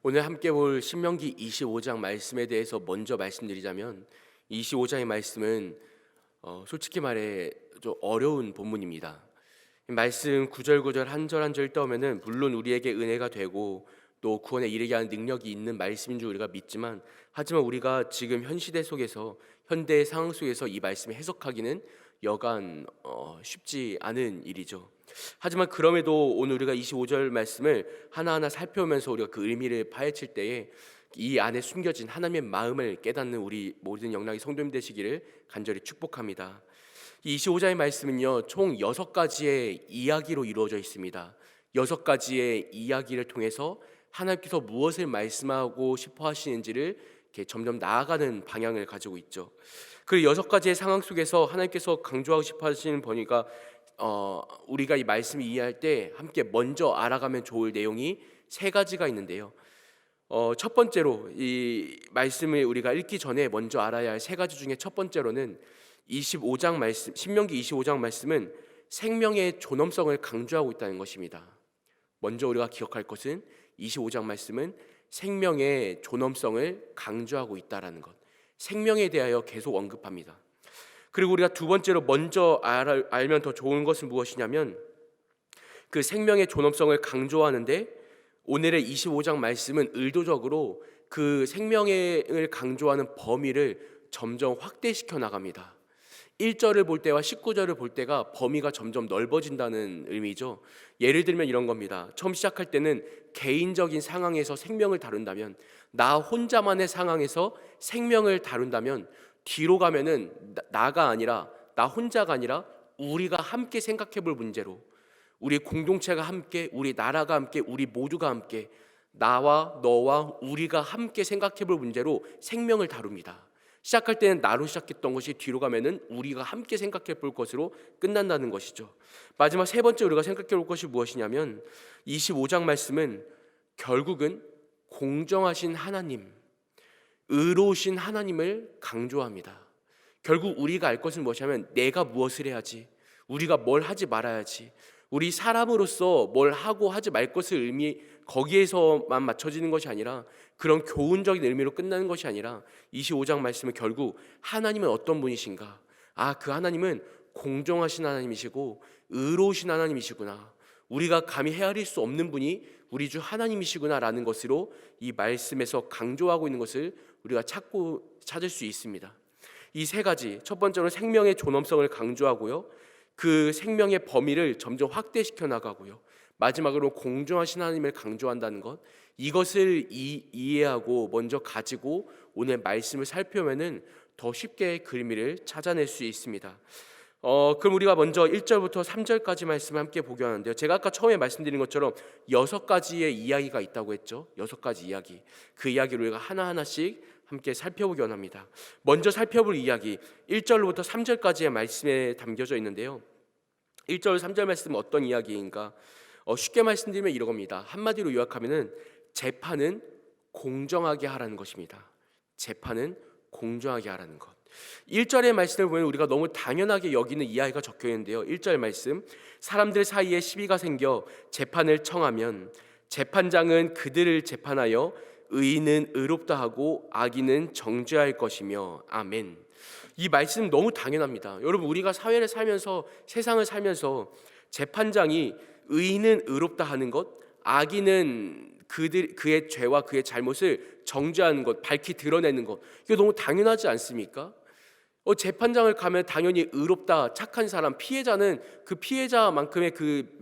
오늘 함께 볼 신명기 25장 말씀에 대해서 먼저 말씀드리자면 25장의 말씀은 솔직히 말해 좀 어려운 본문입니다. 말씀 구절구절 한 절 한 절 읽다오면은 물론 우리에게 은혜가 되고 또 구원에 이르게 하는 능력이 있는 말씀인 줄 우리가 믿지만, 하지만 우리가 지금 현 시대 속에서 현대의 상황 속에서 이 말씀을 해석하기는 여간 쉽지 않은 일이죠. 하지만 그럼에도 오늘 우리가 25절 말씀을 하나하나 살펴보면서 우리가 그 의미를 파헤칠 때에 이 안에 숨겨진 하나님의 마음을 깨닫는 우리 모든 영락의 성도님 되시기를 간절히 축복합니다. 이 25장의 말씀은요, 총 6가지의 이야기로 이루어져 있습니다. 6가지의 이야기를 통해서 하나님께서 무엇을 말씀하고 싶어 하시는지를 이렇게 점점 나아가는 방향을 가지고 있죠. 그 6가지의 상황 속에서 하나님께서 강조하고 싶어 하시는 범위가 우리가 이 말씀을 이해할 때 함께 먼저 알아가면 좋을 내용이 3가지가 있는데요. 첫 번째로 이 말씀을 우리가 읽기 전에 먼저 알아야 할 3가지 중에 첫 번째로는 25장 말씀, 신명기 25장 말씀은 생명의 존엄성을 강조하고 있다는 것입니다. 먼저 우리가 기억할 것은 25장 말씀은 생명의 존엄성을 강조하고 있다라는 것, 생명에 대하여 계속 언급합니다. 그리고 우리가 두 번째로 먼저 알면 더 좋은 것은 무엇이냐면, 그 생명의 존엄성을 강조하는데 오늘의 25장 말씀은 의도적으로 그 생명을 강조하는 범위를 점점 확대시켜 나갑니다. 1절을 볼 때와 19절을 볼 때가 범위가 점점 넓어진다는 의미죠. 예를 들면 이런 겁니다. 처음 시작할 때는 개인적인 상황에서 생명을 다룬다면, 나 혼자만의 상황에서 생명을 다룬다면, 뒤로 가면은 나가 아니라, 나 혼자가 아니라 우리가 함께 생각해 볼 문제로, 우리 공동체가 함께, 우리 나라가 함께, 우리 모두가 함께, 나와 너와 우리가 함께 생각해 볼 문제로 생명을 다룹니다. 시작할 때는 나로 시작했던 것이 뒤로 가면은 우리가 함께 생각해 볼 것으로 끝난다는 것이죠. 마지막 세 번째 우리가 생각해 볼 것이 무엇이냐면, 25장 말씀은 결국은 공정하신 하나님, 의로우신 하나님을 강조합니다. 결국 우리가 알 것은 무엇이냐면, 내가 무엇을 해야지, 우리가 뭘 하지 말아야지, 우리 사람으로서 뭘 하고 하지 말 것을 거기에서만 맞춰지는 것이 아니라, 그런 교훈적인 의미로 끝나는 것이 아니라 25장 말씀은 결국 하나님은 어떤 분이신가, 그 하나님은 공정하신 하나님이시고 의로우신 하나님이시구나, 우리가 감히 헤아릴 수 없는 분이 우리 주 하나님이시구나라는 것으로 이 말씀에서 강조하고 있는 것을 우리가 찾을 수 있습니다. 이 3가지, 첫 번째로 생명의 존엄성을 강조하고요, 그 생명의 범위를 점점 확대시켜 나가고요, 마지막으로 공정하신 하나님을 강조한다는 것, 이것을 이해하고 먼저 가지고 오늘 말씀을 살펴보면은 더 쉽게 그 의미를 찾아낼 수 있습니다. 그럼 우리가 먼저 1절부터 3절까지 말씀을 함께 보게 하는데요, 제가 아까 처음에 말씀드린 것처럼 6가지의 이야기가 있다고 했죠. 6가지 이야기, 그 이야기를 우리가 하나하나씩 함께 살펴보기 원합니다. 먼저 살펴볼 이야기 1절부터 3절까지의 말씀에 담겨져 있는데요, 1절 3절 말씀은 어떤 이야기인가? 쉽게 말씀드리면 이런 겁니다. 한마디로 요약하면은 재판은 공정하게 하라는 것입니다. 재판은 공정하게 하라는 것. 1절의 말씀을 보면 우리가 너무 당연하게 여기는 이야기가 적혀 있는데요, 1절 말씀, 사람들 사이에 시비가 생겨 재판을 청하면 재판장은 그들을 재판하여 의인은 의롭다 하고 악인은 정죄할 것이며. 아멘. 이 말씀 너무 당연합니다. 여러분, 우리가 사회를 살면서, 세상을 살면서 재판장이 의인은 의롭다 하는 것, 악인은 그의 죄와 그의 잘못을 정죄하는 것, 밝히 드러내는 것, 이게 너무 당연하지 않습니까? 재판장을 가면 당연히 의롭다, 착한 사람, 피해자는 그 피해자만큼의 그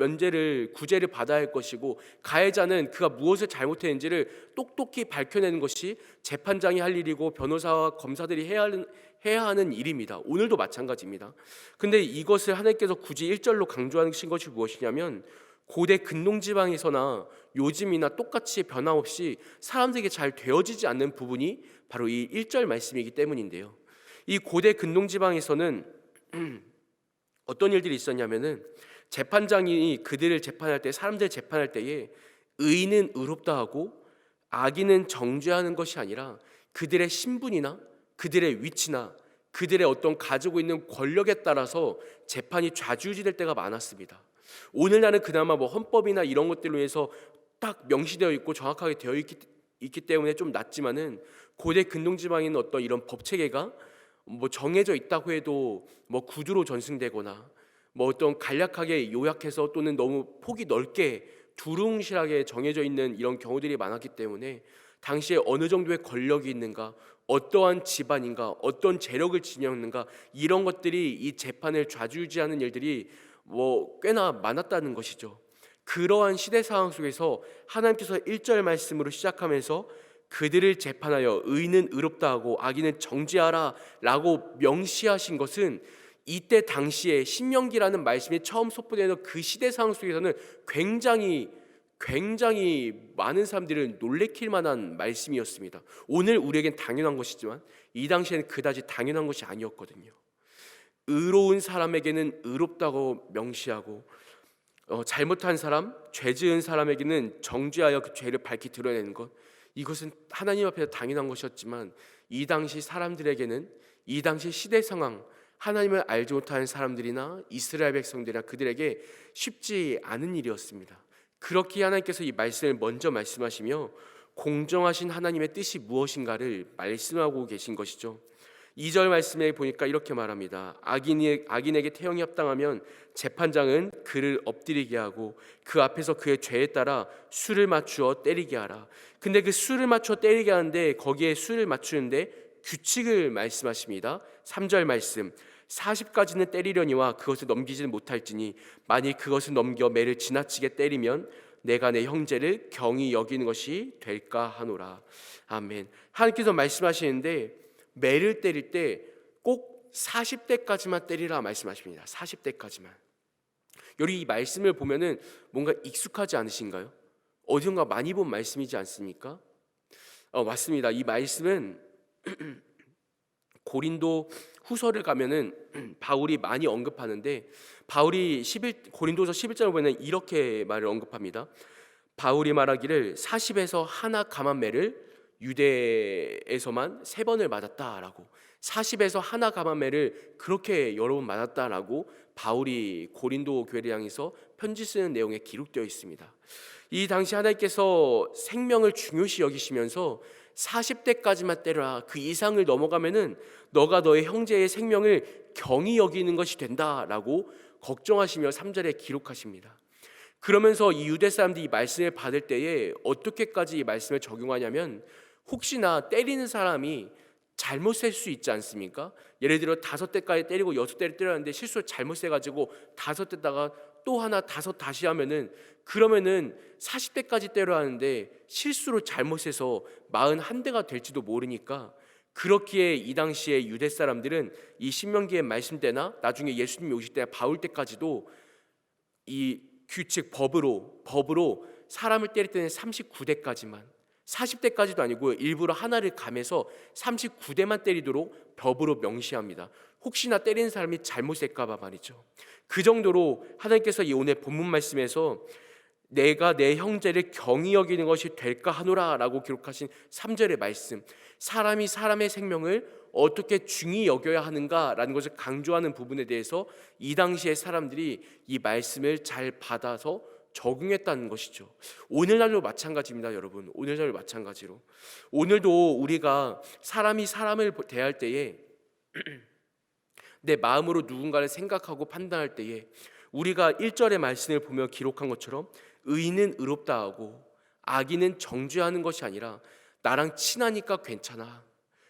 구제를 받아야 할 것이고, 가해자는 그가 무엇을 잘못했는지를 똑똑히 밝혀내는 것이 재판장이 할 일이고 변호사와 검사들이 해야 하는 일입니다. 오늘도 마찬가지입니다. 근데 이것을 하나님께서 굳이 1절로 강조하신 것이 무엇이냐면, 고대 근동지방에서나 요즘이나 똑같이 변함없이 사람들에게 잘 되어지지 않는 부분이 바로 이 1절 말씀이기 때문인데요, 이 고대 근동지방에서는 어떤 일들이 있었냐면은, 재판장이 그들을 재판할 때, 사람들을 재판할 때에 의인은 의롭다 하고 악인은 정죄하는 것이 아니라 그들의 신분이나 그들의 위치나 그들의 어떤 가지고 있는 권력에 따라서 재판이 좌지우지될 때가 많았습니다. 오늘날은 그나마 헌법이나 이런 것들로 해서 딱 명시되어 있고 정확하게 되어 있기 때문에 좀 낫지만은, 고대 근동지방에는 어떤 이런 법 체계가 뭐 정해져 있다고 해도 뭐 구두로 전승되거나 뭐 어떤 간략하게 요약해서 또는 너무 폭이 넓게 두루뭉실하게 정해져 있는 이런 경우들이 많았기 때문에, 당시에 어느 정도의 권력이 있는가, 어떠한 집안인가, 어떤 재력을 지녔는가, 이런 것들이 이 재판을 좌지우지하는 일들이 뭐 꽤나 많았다는 것이죠. 그러한 시대 상황 속에서 하나님께서 1절 말씀으로 시작하면서 그들을 재판하여 의인은 의롭다 하고 악인은 정죄하라 라고 명시하신 것은, 이때 당시에 신명기라는 말씀이 처음 선포되는 그 시대 상황 속에서는 굉장히 많은 사람들을 놀래킬 만한 말씀이었습니다. 오늘 우리에겐 당연한 것이지만 이 당시에는 그다지 당연한 것이 아니었거든요. 의로운 사람에게는 의롭다고 명시하고, 잘못한 사람, 죄 지은 사람에게는 정죄하여 그 죄를 밝히 드러내는 것, 이것은 하나님 앞에서 당연한 것이었지만, 이 당시 사람들에게는, 이 당시 시대 상황, 하나님을 알지 못하는 사람들이나 이스라엘 백성들이나 그들에게 쉽지 않은 일이었습니다. 그렇게 하나님께서 이 말씀을 먼저 말씀하시며 공정하신 하나님의 뜻이 무엇인가를 말씀하고 계신 것이죠. 2절 말씀에 보니까 이렇게 말합니다. 악인에게 태형이 합당하면 재판장은 그를 엎드리게 하고 그 앞에서 그의 죄에 따라 수를 맞추어 때리게 하라. 근데 그 수를 맞추어 때리게 하는데, 거기에 수를 맞추는데 규칙을 말씀하십니다. 3절 말씀, 40까지는 때리려니와 그것을 넘기지는 못할지니 만일 그것을 넘겨 매를 지나치게 때리면 내가 내 형제를 경히 여기는 것이 될까 하노라. 아멘. 하나님께서 말씀하시는데, 매를 때릴 때 꼭 40대까지만 때리라 말씀하십니다. 40대까지만. 여기 이 말씀을 보면은 뭔가 익숙하지 않으신가요? 어디선가 많이 본 말씀이지 않습니까? 맞습니다. 이 말씀은 고린도 후서를 가면은 바울이 많이 언급하는데, 바울이 고린도서 11장을 보면 이렇게 말을 언급합니다. 바울이 말하기를 40에서 하나 감한 매를 유대에서만 3번을 맞았다라고, 40에서 하나 감한 매를 그렇게 여러 번 맞았다라고 바울이 고린도 교회를 향해서 편지 쓰는 내용에 기록되어 있습니다. 이 당시 하나님께서 생명을 중요시 여기시면서 40대까지만 때려라, 그 이상을 넘어가면은 너가 너의 형제의 생명을 경히 여기는 것이 된다라고 걱정하시며 3절에 기록하십니다. 그러면서 이 유대 사람들이 이 말씀을 받을 때에 어떻게까지 이 말씀을 적용하냐면, 혹시나 때리는 사람이 잘못 셀 수 있지 않습니까? 예를 들어 5대까지 때리고 6대를 때렸는데 실수로 잘못 세가지고 5대다가 또 하나 5 다시 하면은, 그러면은 40대까지 때려 하는데 실수로 잘못 세서 41대가 될지도 모르니까, 그렇기에 이 당시에 유대 사람들은 이 신명기의 말씀 때나 나중에 예수님이 오실 때 바울 때까지도 이 규칙 법으로 사람을 때릴 때는 39대까지만, 40대까지도 아니고 일부러 하나를 감해서 39대만 때리도록 법으로 명시합니다. 혹시나 때리는 사람이 잘못 셀까봐 말이죠. 그 정도로 하나님께서 이 오늘 본문 말씀에서 내가 내 형제를 경히 여기는 것이 될까 하노라 라고 기록하신 3절의 말씀, 사람이 사람의 생명을 어떻게 중히 여겨야 하는가라는 것을 강조하는 부분에 대해서 이 당시의 사람들이 이 말씀을 잘 받아서 적용했다는 것이죠. 오늘날도 마찬가지입니다, 여러분. 오늘날도 마찬가지로 오늘도 우리가 사람이 사람을 대할 때에 내 마음으로 누군가를 생각하고 판단할 때에, 우리가 1절의 말씀을 보며 기록한 것처럼 의인은 의롭다 하고 악인은 정죄하는 것이 아니라, 나랑 친하니까 괜찮아,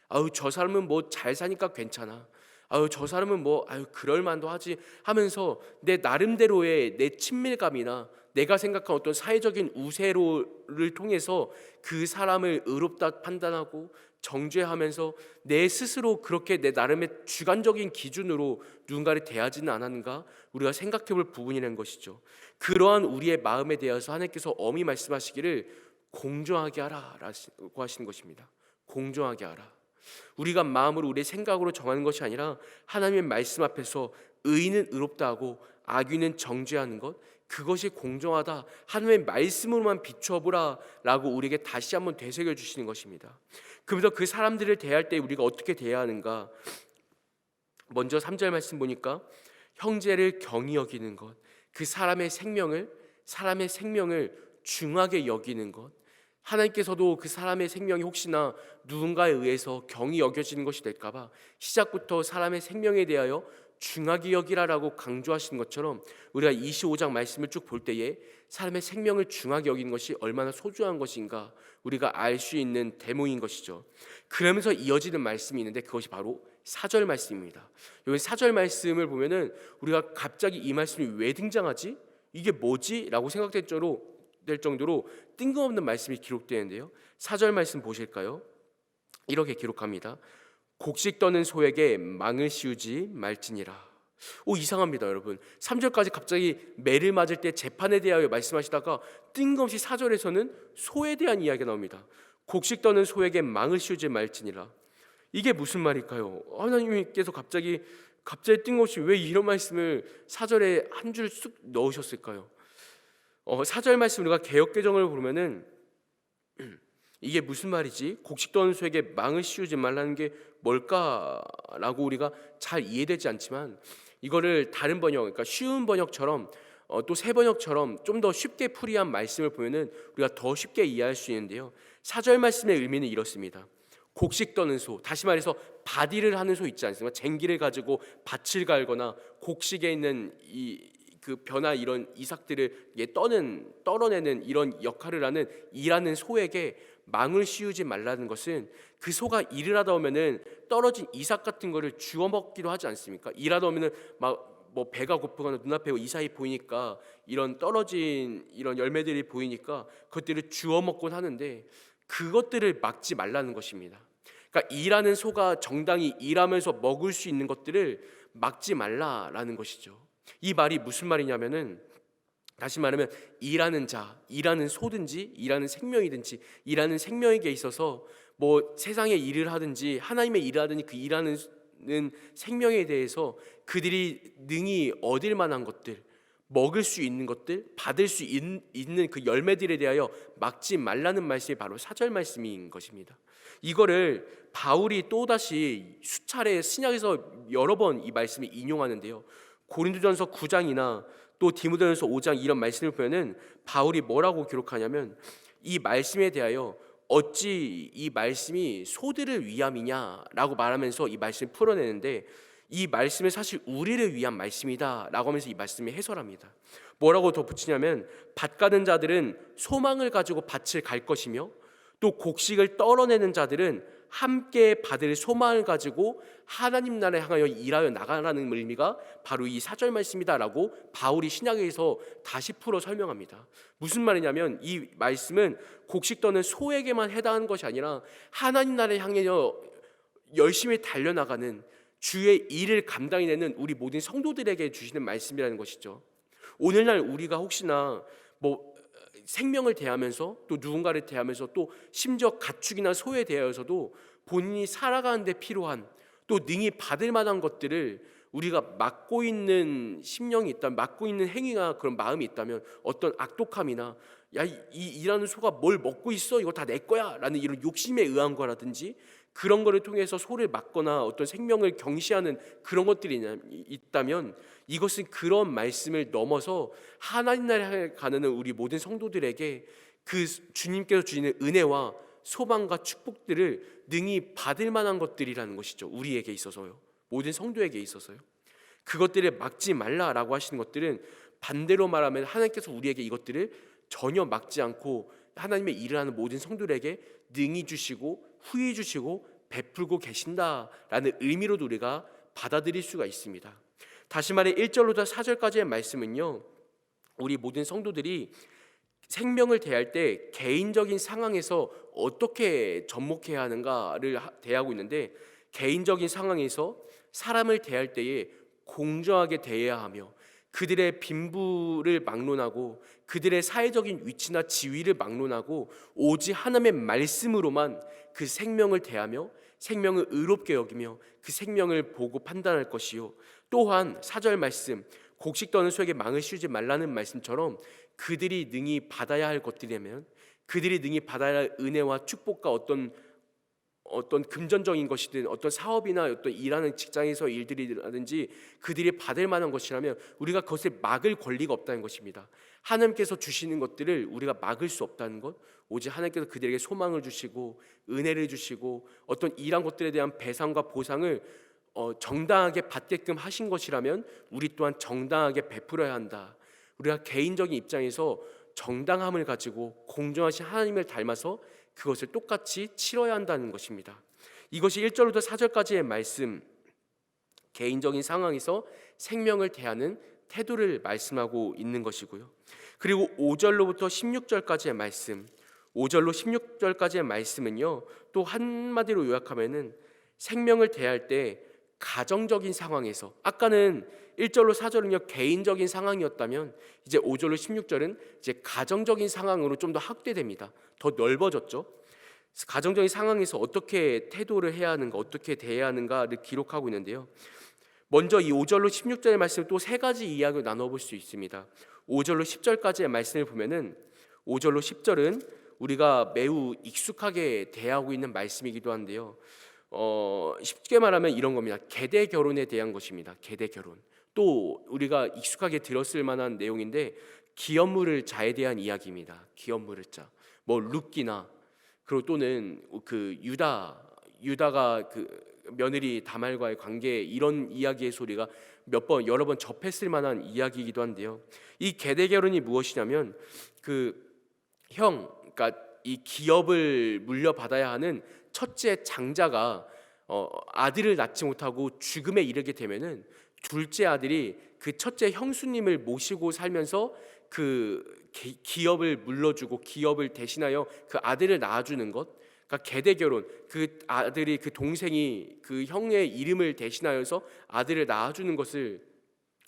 아유 저 사람은 뭐 잘 사니까 괜찮아, 아유 저 사람은 뭐 아유 그럴 만도 하지 하면서 내 나름대로의 내 친밀감이나 내가 생각한 어떤 사회적인 우세를 통해서 그 사람을 의롭다 판단하고 정죄하면서 내 스스로 그렇게 내 나름의 주관적인 기준으로 누군가를 대하지는 않았는가, 우리가 생각해 볼 부분이라는 것이죠. 그러한 우리의 마음에 대해서 하나님께서 엄히 말씀하시기를 공정하게 하라라고 하시는 것입니다. 공정하게 하라. 우리가 마음으로 우리의 생각으로 정하는 것이 아니라 하나님의 말씀 앞에서 의인은 의롭다 하고 악인은 정죄하는 것, 그것이 공정하다, 하나님의 말씀으로만 비추어보라 라고 우리에게 다시 한번 되새겨 주시는 것입니다. 그래서 그 사람들을 대할 때 우리가 어떻게 대해야 하는가, 먼저 3절 말씀 보니까 형제를 경히 여기는 것, 그 사람의 생명을 중하게 여기는 것, 하나님께서도 그 사람의 생명이 혹시나 누군가에 의해서 경히 여겨지는 것이 될까 봐 시작부터 사람의 생명에 대하여 중하게 여기라라고 강조하시는 것처럼, 우리가 25장 말씀을 쭉 볼 때에 사람의 생명을 중하게 여기는 것이 얼마나 소중한 것인가 우리가 알 수 있는 대목인 것이죠. 그러면서 이어지는 말씀이 있는데 그것이 바로 4절 말씀입니다. 여기 4절 말씀을 보면은 우리가 갑자기 이 말씀이 왜 등장하지? 이게 뭐지? 라고 생각될 정도로 뜬금없는 말씀이 기록되는데요. 4절 말씀 보실까요? 이렇게 기록합니다. 곡식 떠는 소에게 망을 씌우지 말지니라. 이상합니다, 여러분. 3절까지 갑자기 매를 맞을 때 재판에 대하여 말씀하시다가 뜬금없이 4절에서는 소에 대한 이야기가 나옵니다. 곡식 떠는 소에게 망을 씌우지 말지니라. 이게 무슨 말일까요? 하나님께서 갑자기 뜬금없이 왜 이런 말씀을 4절에 한 줄 쑥 넣으셨을까요? 4절 말씀 우리가 개역개정을 보면은 이게 무슨 말이지? 곡식 떠는 소에게 망을 씌우지 말라는 게 뭘까라고 우리가 잘 이해되지 않지만, 이거를 다른 번역, 그러니까 쉬운 번역처럼 또 새 번역처럼 좀 더 쉽게 풀이한 말씀을 보면은 우리가 더 쉽게 이해할 수 있는데요. 4절 말씀의 의미는 이렇습니다. 곡식 떠는 소, 다시 말해서 밭일을 하는 소 있지 않습니까? 쟁기를 가지고 밭을 갈거나 곡식에 있는 그 벼나 이런 이삭들을 떨어내는 이런 역할을 하는 일하는 소에게 망을 씌우지 말라는 것은, 그 소가 일을 하다 보면은 떨어진 이삭 같은 거를 주워 먹기도 하지 않습니까? 일하다 보면은 막 뭐 배가 고프거나 눈앞에 이삭이 보이니까, 이런 떨어진 이런 열매들이 보이니까 그것들을 주워 먹곤 하는데, 그것들을 막지 말라는 것입니다. 그러니까 일하는 소가 정당히 일하면서 먹을 수 있는 것들을 막지 말라라는 것이죠. 이 말이 무슨 말이냐면은, 다시 말하면 일하는 자, 일하는 소든지 일하는 생명이든지, 일하는 생명에게 있어서 뭐 세상의 일을 하든지 하나님의 일을 하든지, 그 일하는 생명에 대해서 그들이 능히 얻을 만한 것들, 먹을 수 있는 것들, 받을 수 있는 그 열매들에 대하여 막지 말라는 말씀이 바로 4절 말씀인 것입니다. 이거를 바울이 또다시 수차례 신약에서 여러 번 이 말씀을 인용하는데요. 고린도전서 9장이나 또 디모데전서 5장 이런 말씀을 보면은 바울이 뭐라고 기록하냐면, 이 말씀에 대하여 어찌 이 말씀이 소들을 위함이냐라고 말하면서 이 말씀을 풀어내는데, 이 말씀은 사실 우리를 위한 말씀이다라고 하면서 이 말씀을 해설합니다. 뭐라고 덧붙이냐면, 밭 가는 자들은 소망을 가지고 밭을 갈 것이며, 또 곡식을 떨어내는 자들은 함께 받을 소망을 가지고 하나님 나라에 향하여 일하여 나가라는 의미가 바로 이 4절 말씀이다라고 바울이 신약에서 다시 풀어 설명합니다. 무슨 말이냐면, 이 말씀은 곡식 떠는 소에게만 해당하는 것이 아니라 하나님 나라에 향하여 열심히 달려나가는 주의 일을 감당해내는 우리 모든 성도들에게 주시는 말씀이라는 것이죠. 오늘날 우리가 혹시나 뭐 생명을 대하면서, 또 누군가를 대하면서, 또 심지어 가축이나 소에 대하여서도 본인이 살아가는 데 필요한, 또 능히 받을 만한 것들을 우리가 막고 있는 심령이 있다면, 막고 있는 행위가, 그런 마음이 있다면, 어떤 악독함이나 야, 이 일하는 소가 뭘 먹고 있어, 이거 다 내 거야 라는 이런 욕심에 의한 거라든지, 그런 거를 통해서 소를 막거나 어떤 생명을 경시하는 그런 것들이 있다면, 이것은 그런 말씀을 넘어서 하나님 나라에 가는 우리 모든 성도들에게 그 주님께서 주시는 은혜와 소망과 축복들을 능히 받을 만한 것들이라는 것이죠. 우리에게 있어서요, 모든 성도에게 있어서요. 그것들을 막지 말라라고 하시는 것들은, 반대로 말하면 하나님께서 우리에게 이것들을 전혀 막지 않고 하나님의 일을 하는 모든 성도들에게 능히 주시고 후히 주시고 베풀고 계신다라는 의미로도 우리가 받아들일 수가 있습니다. 다시 말해 1절부터 4절까지의 말씀은요, 우리 모든 성도들이 생명을 대할 때 개인적인 상황에서 어떻게 접목해야 하는가를 대하고 있는데, 개인적인 상황에서 사람을 대할 때에 공정하게 대해야 하며, 그들의 빈부를 막론하고 그들의 사회적인 위치나 지위를 막론하고 오직 하나님의 말씀으로만 그 생명을 대하며 생명을 의롭게 여기며 그 생명을 보고 판단할 것이요, 또한 4절 말씀, 곡식 떠는 소에게 망을 씌우지 말라는 말씀처럼 그들이 능히 받아야 할 것들이라면, 그들이 능히 받아야 할 은혜와 축복과 어떤 어떤 금전적인 것이든 어떤 사업이나 어떤 일하는 직장에서 일들이라든지 그들이 받을 만한 것이라면 우리가 그것을 막을 권리가 없다는 것입니다. 하나님께서 주시는 것들을 우리가 막을 수 없다는 것, 오직 하나님께서 그들에게 소망을 주시고 은혜를 주시고 어떤 이러한 것들에 대한 배상과 보상을 정당하게 받게끔 하신 것이라면 우리 또한 정당하게 베풀어야 한다. 우리가 개인적인 입장에서 정당함을 가지고 공정하신 하나님을 닮아서 그것을 똑같이 치러야 한다는 것입니다. 이것이 1절부터 4절까지의 말씀, 개인적인 상황에서 생명을 대하는 태도를 말씀하고 있는 것이고요. 그리고 5절로부터 16절까지의 말씀, 5절로 16절까지의 말씀은요, 또 한마디로 요약하면은 생명을 대할 때 가정적인 상황에서, 아까는 1절로 4절은요 개인적인 상황이었다면 이제 5절로 16절은 이제 가정적인 상황으로 좀 더 확대됩니다. 더 넓어졌죠. 가정적인 상황에서 어떻게 태도를 해야 하는가, 어떻게 대해야 하는가를 기록하고 있는데요. 먼저 이 5절로 16절의 말씀을 또 세 가지 이야기로 나눠볼 수 있습니다. 5절로 10절까지의 말씀을 보면은 5절로 10절은 우리가 매우 익숙하게 대하고 있는 말씀이기도 한데요. 쉽게 말하면 이런 겁니다. 계대 결혼에 대한 것입니다. 계대 결혼. 또 우리가 익숙하게 들었을 만한 내용인데 기업물을 자에 대한 이야기입니다. 기업물을 자. 뭐 룻기나 그리고 또는 그 유다가 그 며느리 다말과의 관계, 이런 이야기의 소리가 여러 번 접했을 만한 이야기이기도 한데요. 이 계대 결혼이 무엇이냐면 그러니까 이 기업을 물려받아야 하는 첫째 장자가 아들을 낳지 못하고 죽음에 이르게 되면은 둘째 아들이 그 첫째 형수님을 모시고 살면서 그 기업을 물려주고 기업을 대신하여 그 아들을 낳아주는 것, 그러니까 계대 결혼, 그 아들이 그 동생이 그 형의 이름을 대신하여서 아들을 낳아주는 것을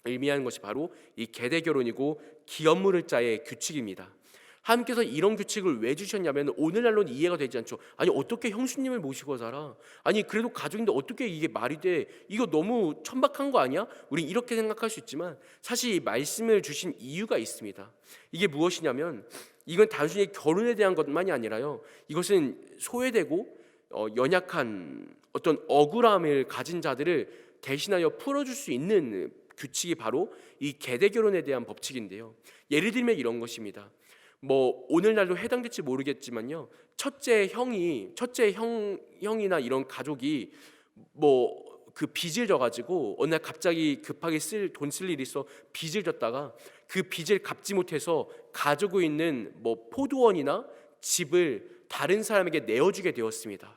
의미하는 것이 바로 이 계대 결혼이고 기업물을 자의 규칙입니다. 하나님께서 이런 규칙을 왜 주셨냐면 오늘날로는 이해가 되지 않죠. 아니 어떻게 형수님을 모시고 살아? 아니 그래도 가족인데 어떻게 이게 말이 돼? 이거 너무 천박한 거 아니야? 우리 이렇게 생각할 수 있지만 사실 이 말씀을 주신 이유가 있습니다. 이게 무엇이냐면 이건 단순히 결혼에 대한 것만이 아니라요, 이것은 소외되고 연약한 어떤 억울함을 가진 자들을 대신하여 풀어줄 수 있는 규칙이 바로 이 계대 결혼에 대한 법칙인데요. 예를 들면 이런 것입니다. 뭐 오늘날도 해당될지 모르겠지만요, 첫째 형이나 이런 가족이 뭐 그 빚을 져가지고 어느 날 갑자기 급하게 돈 쓸 일이 있어 빚을 졌다가 그 빚을 갚지 못해서 가지고 있는 뭐 포도원이나 집을 다른 사람에게 내어주게 되었습니다.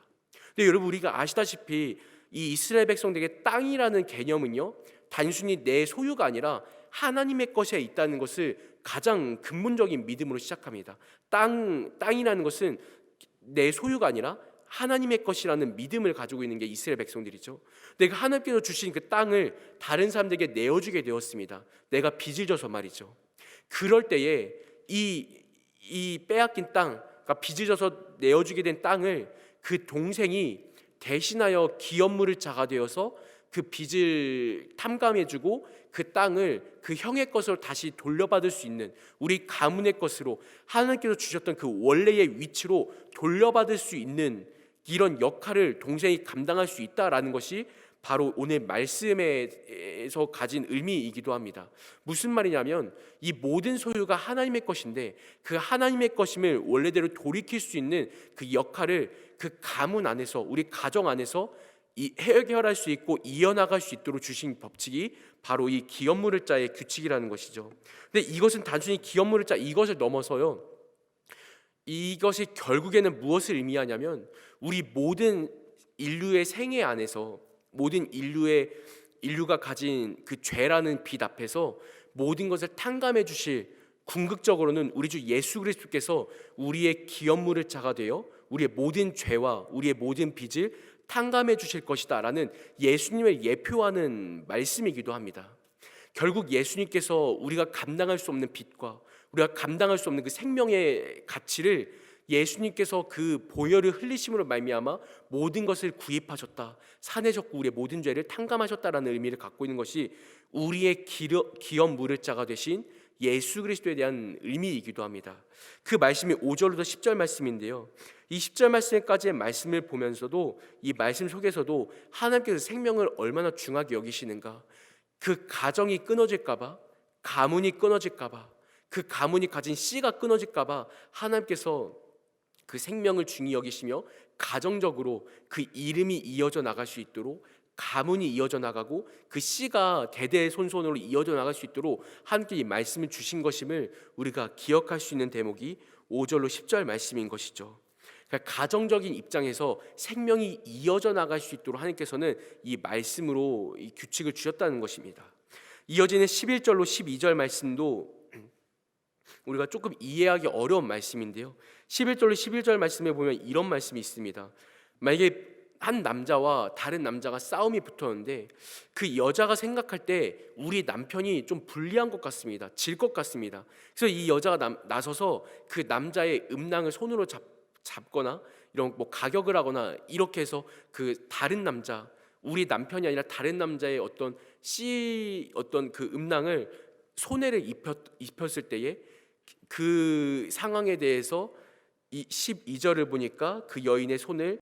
근데 여러분, 우리가 아시다시피 이 이스라엘 백성들에게 땅이라는 개념은요 단순히 내 소유가 아니라 하나님의 것에 있다는 것을 가장 근본적인 믿음으로 시작합니다. 땅이라는 것은 내 소유가 아니라 하나님의 것이라는 믿음을 가지고 있는 게 이스라엘 백성들이죠. 내가 하나님께서 주신 그 땅을 다른 사람들에게 내어주게 되었습니다. 내가 빚을 져서 말이죠. 그럴 때에 이 빼앗긴 땅, 그러니까 빚을 져서 내어주게 된 땅을 그 동생이 대신하여 기업물을 자가 되어서 그 빚을 탐감해주고 그 땅을 그 형의 것으로 다시 돌려받을 수 있는, 우리 가문의 것으로 하나님께서 주셨던 그 원래의 위치로 돌려받을 수 있는 이런 역할을 동생이 감당할 수 있다라는 것이 바로 오늘 말씀에서 가진 의미이기도 합니다. 무슨 말이냐면 이 모든 소유가 하나님의 것인데 그 하나님의 것임을 원래대로 돌이킬 수 있는 그 역할을 그 가문 안에서, 우리 가정 안에서 해결할 수 있고 이어나갈 수 있도록 주신 법칙이 바로 이 기업물을 자의 규칙이라는 것이죠. 근데 이것은 단순히 기업물을 자 이것을 넘어서요, 이것이 결국에는 무엇을 의미하냐면 우리 모든 인류의 생애 안에서 모든 인류가 가진 그 죄라는 빚 앞에서 모든 것을 탕감해 주실, 궁극적으로는 우리 주 예수 그리스도께서 우리의 기업물을 자가 되어 우리의 모든 죄와 우리의 모든 빚을 탕감해 주실 것이다 라는 예수님을 예표하는 말씀이기도 합니다. 결국 예수님께서 우리가 감당할 수 없는 빚과 우리가 감당할 수 없는 그 생명의 가치를 예수님께서 그 보혈을 흘리심으로 말미암아 모든 것을 구입하셨다, 사내셨고 우리의 모든 죄를 탕감하셨다라는 의미를 갖고 있는 것이 우리의 기업 물을 자가 되신 예수 그리스도에 대한 의미이기도 합니다. 그 말씀이 5절부터 10절 말씀인데요, 이 10절 말씀까지의 말씀을 보면서도 이 말씀 속에서도 하나님께서 생명을 얼마나 중하게 여기시는가, 그 가정이 끊어질까 봐, 가문이 끊어질까 봐, 그 가문이 가진 씨가 끊어질까 봐 하나님께서 그 생명을 중히 여기시며 가정적으로 그 이름이 이어져 나갈 수 있도록, 가문이 이어져 나가고 그 씨가 대대손손으로 이어져 나갈 수 있도록 함께 이 말씀을 주신 것임을 우리가 기억할 수 있는 대목이 5절로 10절 말씀인 것이죠. 그러니까 가정적인 입장에서 생명이 이어져 나갈 수 있도록 하나님께서는 이 말씀으로 이 규칙을 주셨다는 것입니다. 이어지는 11절로 12절 말씀도 우리가 조금 이해하기 어려운 말씀인데요, 11절로 11절 말씀에 보면 이런 말씀이 있습니다. 만약에 한 남자와 다른 남자가 싸움이 붙었는데 그 여자가 생각할 때 우리 남편이 좀 불리한 것 같습니다. 질 것 같습니다. 그래서 이 여자가 나서서 그 남자의 음낭을 손으로 잡거나 이런 뭐 가격을 하거나 이렇게 해서 그 다른 남자, 우리 남편이 아니라 다른 남자의 어떤 그 음낭을 손해를 입혔을 때에 그 상황에 대해서 이 12절을 보니까 그 여인의 손을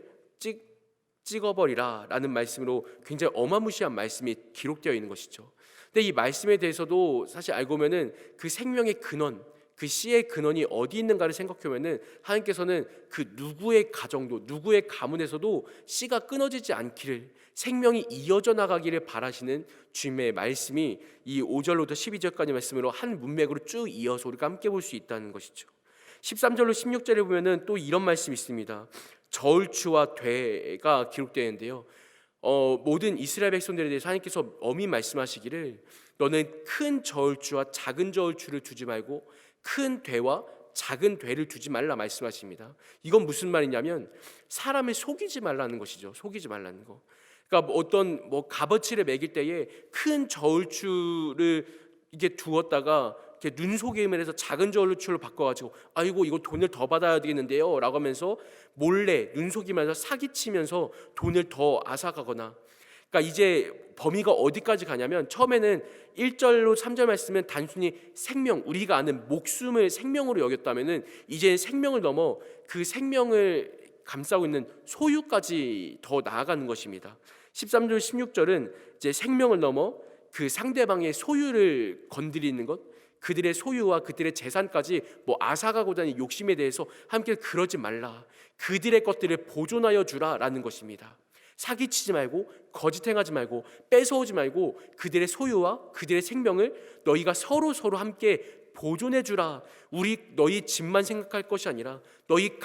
찍어버리라 라는 말씀으로 굉장히 어마무시한 말씀이 기록되어 있는 것이죠. 근데 이 말씀에 대해서도 사실 알고 보면은 그 생명의 근원, 그 씨의 근원이 어디 있는가를 생각해 보면은 하나님께서는 그 누구의 가정도, 누구의 가문에서도 씨가 끊어지지 않기를, 생명이 이어져 나가기를 바라시는 주님의 말씀이 이 5절로부터 12절까지 말씀으로 한 문맥으로 쭉 이어서 우리가 함께 볼 수 있다는 것이죠. 13절로 16절에 보면은 또 이런 말씀이 있습니다. 저울추와 되가 기록되는데요, 모든 이스라엘 백성들에 대해서 하나님께서 엄히 말씀하시기를 너는 큰 저울추와 작은 저울추를 두지 말고 큰 되와 작은 되를 두지 말라 말씀하십니다. 이건 무슨 말이냐면 사람을 속이지 말라는 것이죠. 속이지 말라는 거. 그러니까 어떤 값어치를 매길 때에 큰 저울추를 이게 두었다가 눈속임을 해서 작은 저울추를 바꿔가지고 아이고 이거 돈을 더 받아야 되겠는데요 라고 하면서 몰래 눈속임을 해서 사기치면서 돈을 더 앗아가거나, 그러니까 이제 범위가 어디까지 가냐면 처음에는 1절로 3절 말씀은 단순히 생명, 우리가 아는 목숨을 생명으로 여겼다면은 이제 생명을 넘어 그 생명을 감싸고 있는 소유까지 더 나아가는 것입니다. 13절 16절은 이제 생명을 넘어 그 상대방의 소유를 건드리는 것, 그들의 소유와 그들의 재산까지 앗아가고자 하는 욕심에 대해서 함께 그러지 말라, 그들의 것들을 보존하여 주라라는 것입니다. 사기치지 말고 거짓 행하지 말고 뺏어오지 말고 그들의 소유와 그들의 생명을 너희가 서로 함께 보존해 주라. 너희 집만 생각할 것이 아니라 너희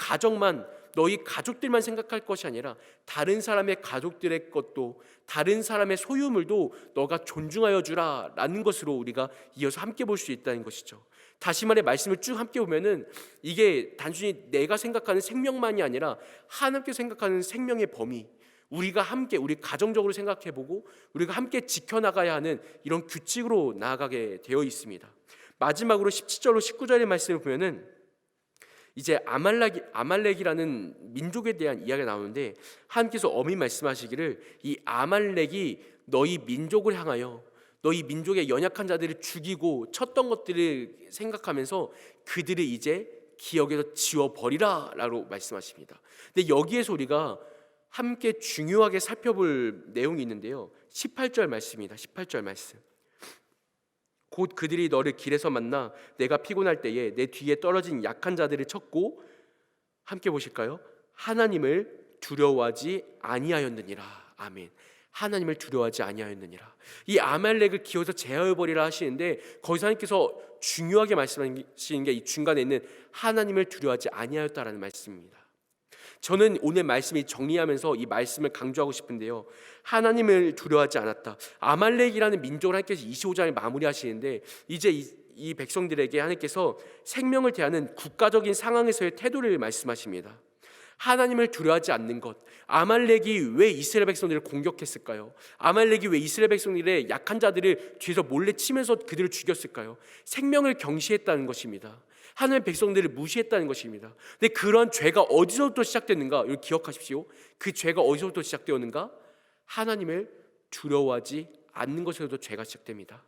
가족들만 생각할 것이 아니라 다른 사람의 가족들의 것도, 다른 사람의 소유물도 너가 존중하여 주라 라는 것으로 우리가 이어서 함께 볼 수 있다는 것이죠. 다시 말해 말씀을 쭉 함께 보면은 이게 단순히 내가 생각하는 생명만이 아니라 하나님께 생각하는 생명의 범위, 우리가 함께 우리 가정적으로 생각해보고 우리가 함께 지켜나가야 하는 이런 규칙으로 나아가게 되어 있습니다. 마지막으로 17절로 19절의 말씀을 보면은 이제 아말렉이라는 민족에 대한 이야기가 나오는데 하나님께서 엄히 말씀하시기를 이 아말렉이 너희 민족을 향하여 너희 민족의 연약한 자들을 죽이고 쳤던 것들을 생각하면서 그들을 이제 기억에서 지워버리라 라고 말씀하십니다. 근데 여기에서 우리가 함께 중요하게 살펴볼 내용이 있는데요, 18절 말씀입니다. 18절 말씀. 곧 그들이 너를 길에서 만나 내가 피곤할 때에 내 뒤에 떨어진 약한 자들을 쳤고, 함께 보실까요? 하나님을 두려워하지 아니하였느니라. 아멘. 하나님을 두려워하지 아니하였느니라. 이 아말렉을 기어서 제어해버리라 하시는데 거기서 하나님께서 중요하게 말씀하시는 게 이 중간에 있는 하나님을 두려워하지 아니하였다라는 말씀입니다. 저는 오늘 말씀이 정리하면서 이 말씀을 강조하고 싶은데요, 하나님을 두려워하지 않았다. 아말렉이라는 민족을 하나님께서 25장에 마무리하시는데 이제 이 백성들에게 하나님께서 생명을 대하는 국가적인 상황에서의 태도를 말씀하십니다. 하나님을 두려워하지 않는 것. 아말렉이 왜 이스라엘 백성들을 공격했을까요? 아말렉이 왜 이스라엘 백성들의 약한 자들을 뒤에서 몰래 치면서 그들을 죽였을까요? 생명을 경시했다는 것입니다. 하나님의 백성들을 무시했다는 것입니다. 근데 그런 죄가 어디서부터 시작됐는가? 이걸 기억하십시오. 그 죄가 어디서부터 시작되었는가? 하나님을 두려워하지 않는 것에서도 죄가 시작됩니다.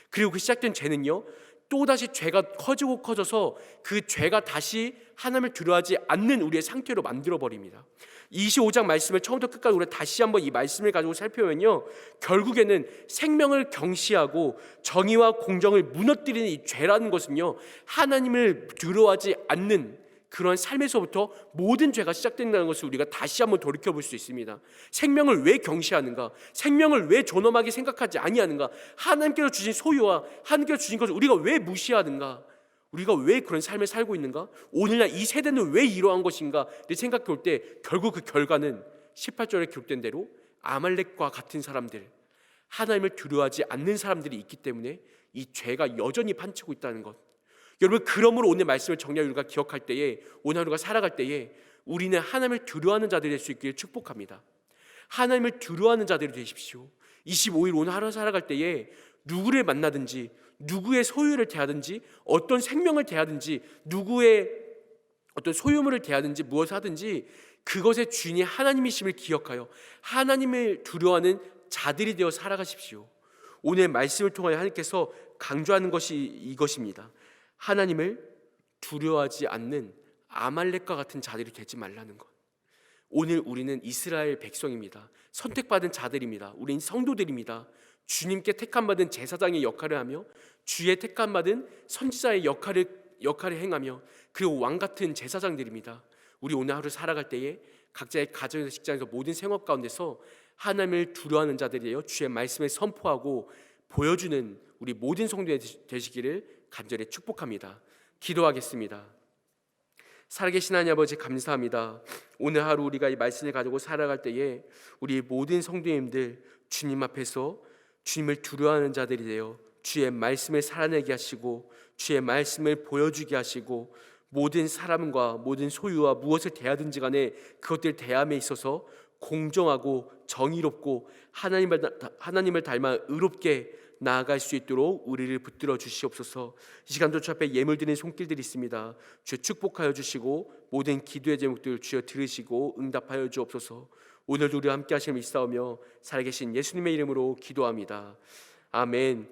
그리고 그 시작된 죄는요, 또다시 죄가 커지고 커져서 그 죄가 다시 하나님을 두려워하지 않는 우리의 상태로 만들어버립니다. 25장 말씀을 처음부터 끝까지 우리가 다시 한번 이 말씀을 가지고 살펴보면요, 결국에는 생명을 경시하고 정의와 공정을 무너뜨리는 이 죄라는 것은요, 하나님을 두려워하지 않는 그런 삶에서부터 모든 죄가 시작된다는 것을 우리가 다시 한번 돌이켜볼 수 있습니다. 생명을 왜 경시하는가? 생명을 왜 존엄하게 생각하지 아니하는가? 하나님께서 주신 소유와 하나님께서 주신 것을 우리가 왜 무시하는가? 우리가 왜 그런 삶을 살고 있는가? 오늘날 이 세대는 왜 이러한 것인가? 생각해 볼 때 결국 그 결과는 18절에 기록된 대로 아말렉과 같은 사람들, 하나님을 두려워하지 않는 사람들이 있기 때문에 이 죄가 여전히 판치고 있다는 것. 여러분, 그러므로 오늘 말씀을 정리하여 우리가 기억할 때에, 오늘 우리가 살아갈 때에 우리는 하나님을 두려워하는 자들이 될 수 있기를 축복합니다. 하나님을 두려워하는 자들이 되십시오. 25일 오늘 하루 살아갈 때에 누구를 만나든지, 누구의 소유를 대하든지, 어떤 생명을 대하든지, 누구의 어떤 소유물을 대하든지, 무엇을 하든지 그것의 주인이 하나님이심을 기억하여 하나님을 두려워하는 자들이 되어 살아가십시오. 오늘 말씀을 통하여 하나님께서 강조하는 것이 이것입니다. 하나님을 두려워하지 않는 아말렉과 같은 자들이 되지 말라는 것. 오늘 우리는 이스라엘 백성입니다. 선택받은 자들입니다. 우리는 성도들입니다. 주님께 택함받은 제사장의 역할을 하며 주의 택함받은 선지자의 역할을 행하며, 그리고 왕같은 제사장들입니다. 우리 오늘 하루 살아갈 때에 각자의 가정에서, 직장에서, 모든 생활 가운데서 하나님을 두려워하는 자들이에요, 주의 말씀을 선포하고 보여주는 우리 모든 성도들 되시기를 간절히 축복합니다. 기도하겠습니다. 살아계신 하나님 아버지, 감사합니다. 오늘 하루 우리가 이 말씀을 가지고 살아갈 때에 우리 모든 성도님들 주님 앞에서 주님을 두려워하는 자들이 되어 주의 말씀을 살아내게 하시고 주의 말씀을 보여주게 하시고, 모든 사람과 모든 소유와 무엇을 대하든지 간에 그것들 대함에 있어서 공정하고 정의롭고 하나님을 닮아 의롭게 나아갈 수 있도록 우리를 붙들어 주시옵소서. 이 시간도 주 앞에 예물 드리는 손길들이 있습니다. 주여 축복하여 주시고 모든 기도의 제목들 주여 들으시고 응답하여 주옵소서. 오늘도 우리와 함께 하심을 믿사오며 살아계신 예수님의 이름으로 기도합니다. 아멘.